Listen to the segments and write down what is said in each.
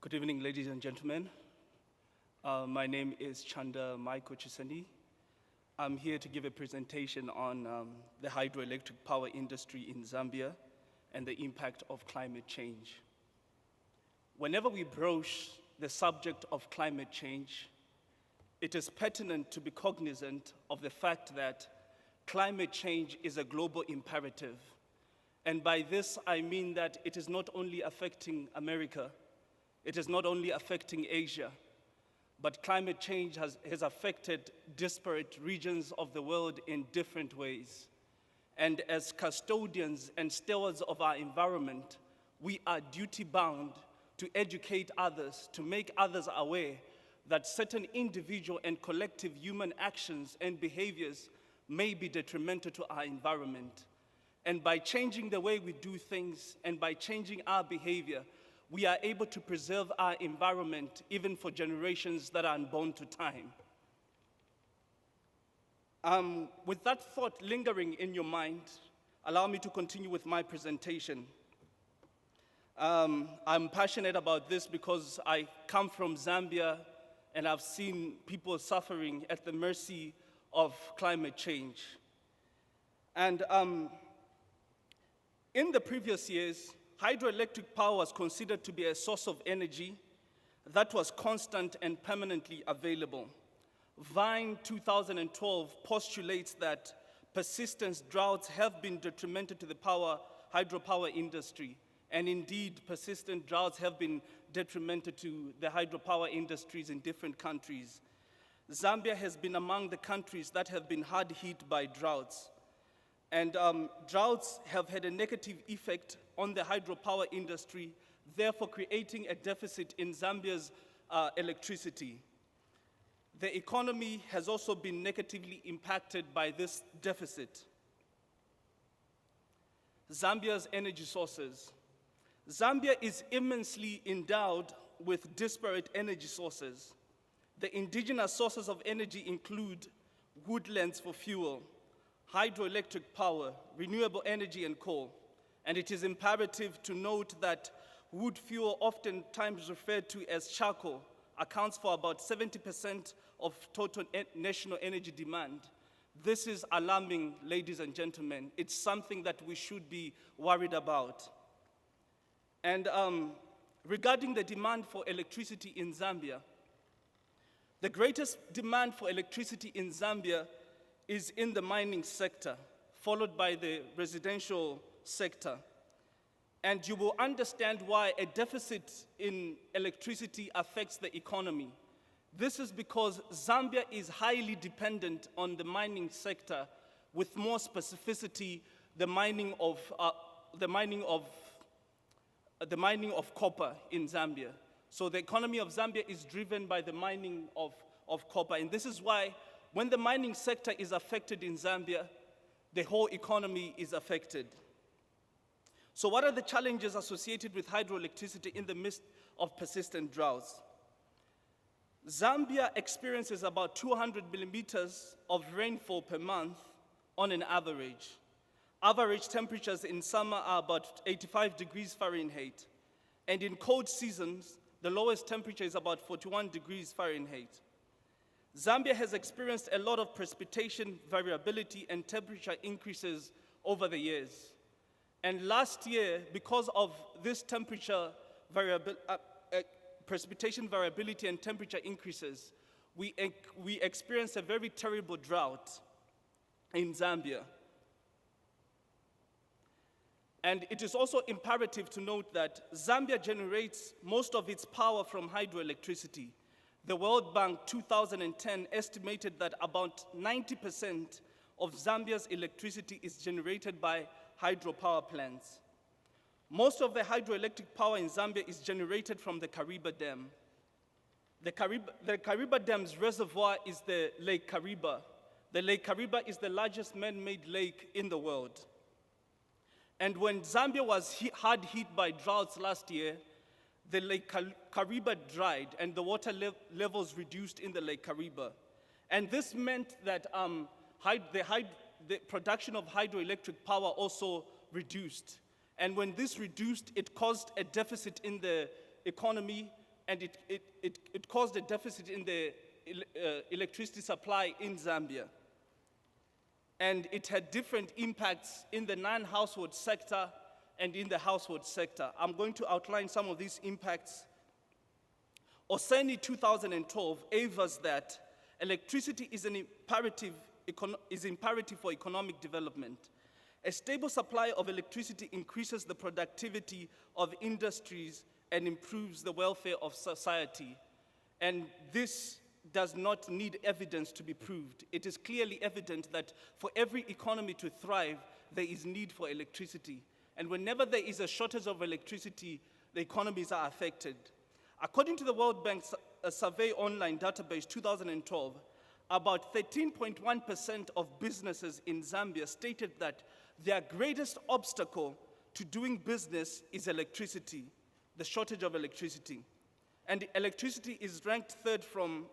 Good evening, ladies and gentlemen. My name is Chanda Michael Chiseni. I'm here to give a presentation on the hydroelectric power industry in Zambia and the impact of climate change. Whenever we broach the subject of climate change, it is pertinent to be cognizant of the fact that climate change is a global imperative. And by this, I mean that it is not only affecting America, it is not only affecting Asia, but climate change has affected disparate regions of the world in different ways. And as custodians and stewards of our environment, we are duty-bound to educate others, to make others aware that certain individual and collective human actions and behaviors may be detrimental to our environment. And by changing the way we do things and by changing our behavior, we are able to preserve our environment even for generations that are unborn to time. With that thought lingering in your mind, allow me to continue with my presentation. I'm passionate about this because I come from Zambia and I've seen people suffering at the mercy of climate change. And in the previous years, hydroelectric power was considered to be a source of energy that was constant and permanently available. Vine 2012 postulates that persistent droughts have been detrimental to the hydropower industry, and indeed persistent droughts have been detrimental to the hydropower industries in different countries. Zambia has been among the countries that have been hard hit by droughts. And droughts have had a negative effect on the hydropower industry, therefore creating a deficit in Zambia's electricity. The economy has also been negatively impacted by this deficit. Zambia's energy sources. Zambia is immensely endowed with disparate energy sources. The indigenous sources of energy include woodlands for fuel, hydroelectric power, renewable energy, and coal. And it is imperative to note that wood fuel, oftentimes referred to as charcoal, accounts for about 70% of total national energy demand. This is alarming, ladies and gentlemen. It's something that we should be worried about. And regarding the demand for electricity in Zambia, the greatest demand for electricity in Zambia is in the mining sector, followed by the residential sector. And you will understand why a deficit in electricity affects the economy. This is because Zambia is highly dependent on the mining sector, with more specificity, the mining of copper in Zambia. So the economy of Zambia is driven by the mining of copper. And this is why when the mining sector is affected in Zambia, the whole economy is affected. So what are the challenges associated with hydroelectricity in the midst of persistent droughts? Zambia experiences about 200 millimeters of rainfall per month on an average. Average temperatures in summer are about 85 degrees Fahrenheit. And in cold seasons, the lowest temperature is about 41 degrees Fahrenheit. Zambia has experienced a lot of precipitation variability and temperature increases over the years. And last year, because of this precipitation variability and temperature increases, we experienced a very terrible drought in Zambia. And it is also imperative to note that Zambia generates most of its power from hydroelectricity. The World Bank 2010 estimated that about 90% of Zambia's electricity is generated by hydropower plants. Most of the hydroelectric power in Zambia is generated from the Kariba Dam. The Kariba Dam's reservoir is the Lake Kariba. The Lake Kariba is the largest man-made lake in the world. And when Zambia was hard hit by droughts last year, the Lake Kariba dried and the water levels reduced in the Lake Kariba. And this meant that the production of hydroelectric power also reduced. And when this reduced, it caused a deficit in the economy, and it caused a deficit in the electricity supply in Zambia. And it had different impacts in the non-household sector and in the household sector. I'm going to outline some of these impacts. Chiseni 2012 avers that electricity is imperative for economic development. A stable supply of electricity increases the productivity of industries and improves the welfare of society. And this does not need evidence to be proved. It is clearly evident that for every economy to thrive, there is need for electricity. And whenever there is a shortage of electricity, the economies are affected. According to the World Bank's Survey Online Database 2012, about 13.1% of businesses in Zambia stated that their greatest obstacle to doing business is electricity, the shortage of electricity. And electricity is ranked third from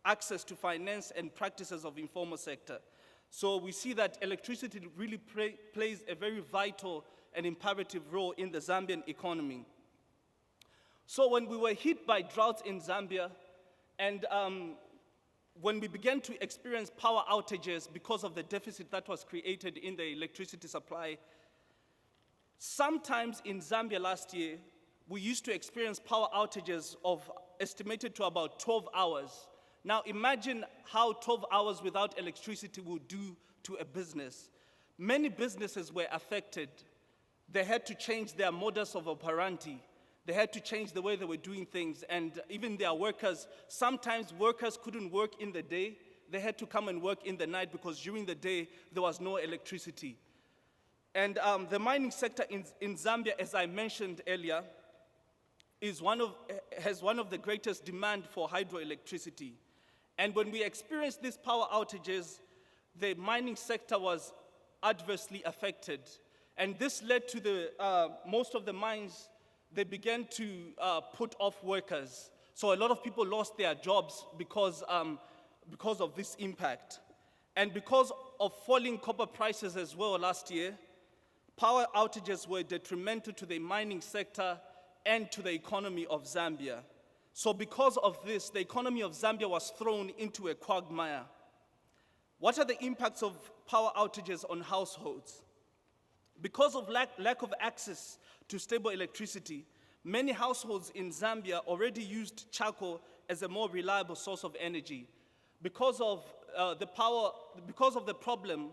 access to finance and practices of informal sector. So we see that electricity really plays a very vital and imperative role in the Zambian economy. So when we were hit by droughts in Zambia, and when we began to experience power outages because of the deficit that was created in the electricity supply, sometimes in Zambia last year, we used to experience power outages of estimated to about 12 hours. Now imagine how 12 hours without electricity would do to a business. Many businesses were affected. They had to change their modus of operandi. They had to change the way they were doing things, and even their workers, sometimes workers couldn't work in the day. They had to come and work in the night because during the day there was no electricity. And the mining sector in Zambia, as I mentioned earlier, has one of the greatest demand for hydroelectricity. And when we experienced these power outages, the mining sector was adversely affected. And this led to most of the mines, they began to put off workers. So a lot of people lost their jobs because of this impact. And because of falling copper prices as well last year, power outages were detrimental to the mining sector and to the economy of Zambia. So because of this, the economy of Zambia was thrown into a quagmire. What are the impacts of power outages on households? Because of lack of access to stable electricity, many households in Zambia already used charcoal as a more reliable source of energy. Because of the problem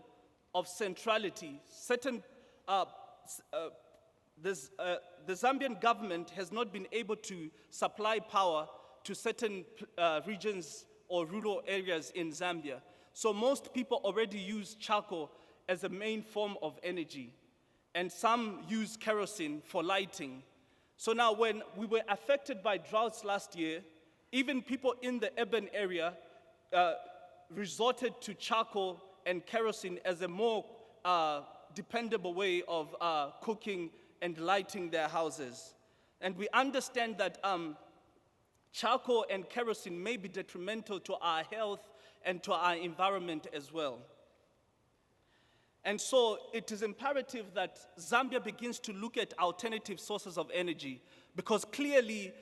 of centrality, the Zambian government has not been able to supply power to certain regions or rural areas in Zambia. So most people already use charcoal as a main form of energy, and some use kerosene for lighting. So now when we were affected by droughts last year, even people in the urban area resorted to charcoal and kerosene as a more dependable way of cooking and lighting their houses. And we understand that charcoal and kerosene may be detrimental to our health and to our environment as well. And so it is imperative that Zambia begins to look at alternative sources of energy, because clearly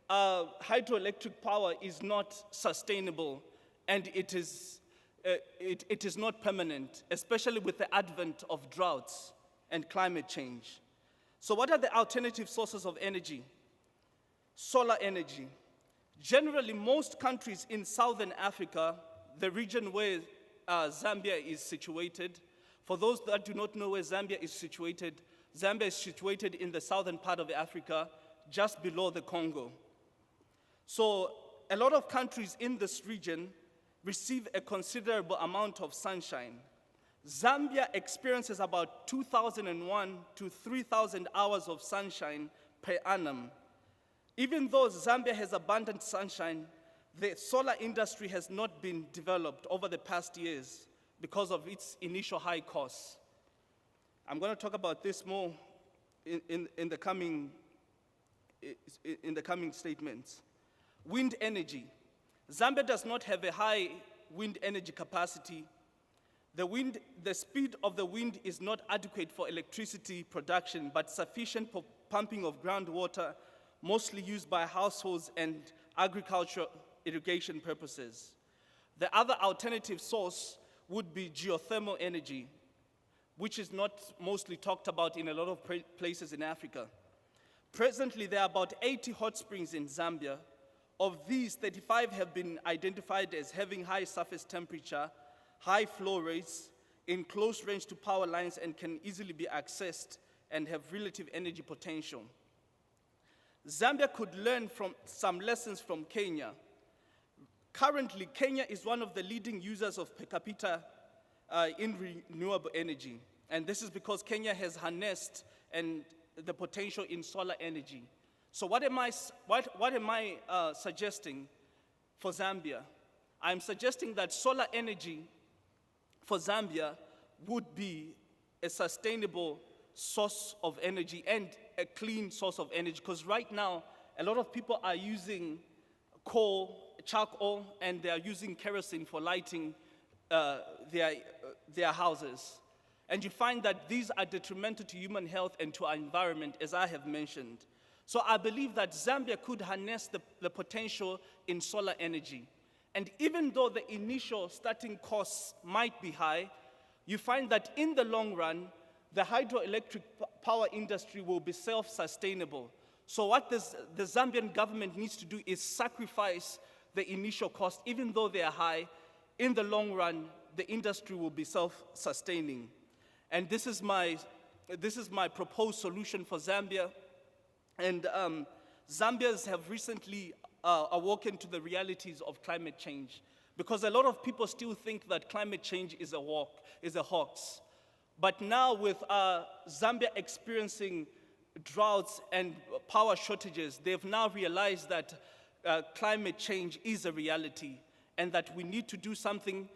hydroelectric power is not sustainable, and it is not permanent, especially with the advent of droughts and climate change. So what are the alternative sources of energy? Solar energy. Generally, most countries in Southern Africa, the region where Zambia is situated, for those that do not know where Zambia is situated in the southern part of Africa, just below the Congo. So a lot of countries in this region receive a considerable amount of sunshine. Zambia experiences about 2,001 to 3,000 hours of sunshine per annum. Even though Zambia has abundant sunshine, the solar industry has not been developed over the past years because of its initial high costs. I'm going to talk about this more in the coming statements. Wind energy. Zambia does not have a high wind energy capacity. The speed of the wind is not adequate for electricity production, but sufficient for pumping of groundwater, mostly used by households and agricultural irrigation purposes. The other alternative source would be geothermal energy, which is not mostly talked about in a lot of places in Africa. Presently, there are about 80 hot springs in Zambia. Of these, 35 have been identified as having high surface temperature, high flow rates, in close range to power lines, and can easily be accessed and have relative energy potential. Zambia could learn from some lessons from Kenya. Currently, Kenya is one of the leading users of per capita in renewable energy. And this is because Kenya has harnessed the potential in solar energy. So what am I suggesting for Zambia? I'm suggesting that solar energy for Zambia would be a sustainable source of energy and a clean source of energy, because right now, a lot of people are using coal, charcoal, and they are using kerosene for lighting their houses. And you find that these are detrimental to human health and to our environment, as I have mentioned. So I believe that Zambia could harness the potential in solar energy. And even though the initial starting costs might be high, you find that in the long run, the hydroelectric power industry will be self-sustainable. So what the Zambian government needs to do is sacrifice the initial cost. Even though they are high, in the long run, the industry will be self-sustaining. And this is my proposed solution for Zambia. And Zambians have recently awoken to the realities of climate change, because a lot of people still think that climate change is a hoax. But now with Zambia experiencing droughts and power shortages, they've now realized that climate change is a reality and that we need to do something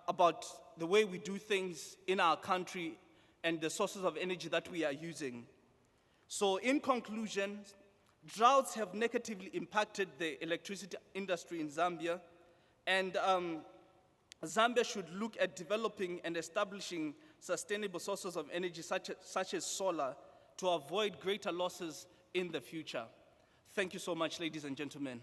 about the way we do things in our country and the sources of energy that we are using. So in conclusion, droughts have negatively impacted the electricity industry in Zambia, and Zambia should look at developing and establishing sustainable sources of energy such as solar to avoid greater losses in the future. Thank you so much, ladies and gentlemen.